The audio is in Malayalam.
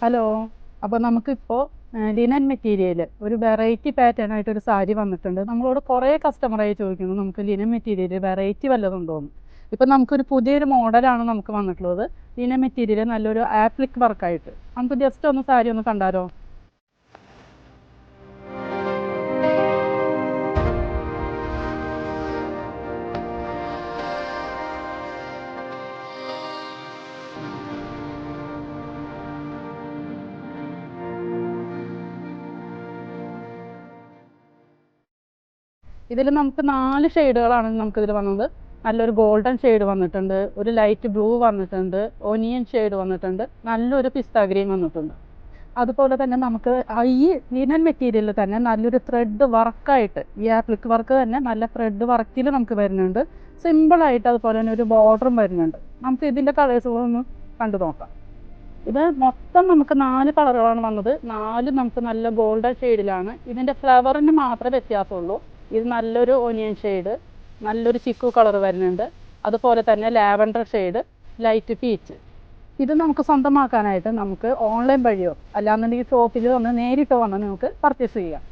ഹലോ. അപ്പോൾ നമുക്കിപ്പോൾ ലിനൻ മെറ്റീരിയൽ ഒരു വെറൈറ്റി പാറ്റേൺ ആയിട്ടൊരു സാരി വന്നിട്ടുണ്ട്. നമ്മളോട് കുറേ കസ്റ്റമറായി ചോദിക്കുന്നു നമുക്ക് ലിനൻ മെറ്റീരിയൽ വെറൈറ്റി വല്ലതും ഉണ്ടോയെന്ന്. ഇപ്പം നമുക്കൊരു പുതിയൊരു മോഡലാണ് നമുക്ക് വന്നിട്ടുള്ളത്. ലിനൻ മെറ്റീരിയൽ നല്ലൊരു ആപ്ലിക് വർക്കായിട്ട്. നമുക്ക് ജസ്റ്റ് ഒന്ന് സാരി ഒന്ന് കണ്ടാലോ? ഇതിൽ നമുക്ക് 4 ഷെയ്ഡുകളാണ് നമുക്കിതിൽ വന്നത്. നല്ലൊരു ഗോൾഡൻ ഷെയ്ഡ് വന്നിട്ടുണ്ട്, ഒരു ലൈറ്റ് ബ്ലൂ വന്നിട്ടുണ്ട്, ഒനിയൻ ഷെയ്ഡ് വന്നിട്ടുണ്ട്, നല്ലൊരു പിസ്ത ഗ്രീൻ വന്നിട്ടുണ്ട്. അതുപോലെ തന്നെ നമുക്ക് ഈ ലിനൻ മെറ്റീരിയലിൽ തന്നെ നല്ലൊരു ത്രെഡ് വർക്കായിട്ട് ഈ ആപ്ലിക് വർക്ക് തന്നെ നല്ല ത്രെഡ് വർക്കിൽ നമുക്ക് വരുന്നുണ്ട്. സിമ്പിളായിട്ട് അതുപോലെ തന്നെ ഒരു ബോർഡറും വരുന്നുണ്ട്. നമുക്ക് ഇതിൻ്റെ കളേഴ്സുകളൊന്ന് കണ്ടു നോക്കാം. ഇത് മൊത്തം നമുക്ക് 4 കളറുകളാണ് വന്നത്. 4 നമുക്ക് നല്ല ഗോൾഡൻ ഷെയ്ഡിലാണ്. ഇതിൻ്റെ ഫ്ലവറിന് മാത്രമേ വ്യത്യാസമുള്ളൂ. ഇത് നല്ലൊരു ഓനിയൻ ഷെയ്ഡ്, നല്ലൊരു ചിക്കു കളർ വരുന്നുണ്ട്, അതുപോലെ തന്നെ ലാവൻഡർ ഷെയ്ഡ്, ലൈറ്റ് പീച്ച്. ഇത് നമുക്ക് സ്വന്തമാക്കാനായിട്ട് നമുക്ക് ഓൺലൈൻ വഴിയോ അല്ലാന്നുണ്ടെങ്കിൽ ഷോപ്പിൽ വന്ന് നേരിട്ട് വന്ന് നമുക്ക് പർച്ചേസ് ചെയ്യാം.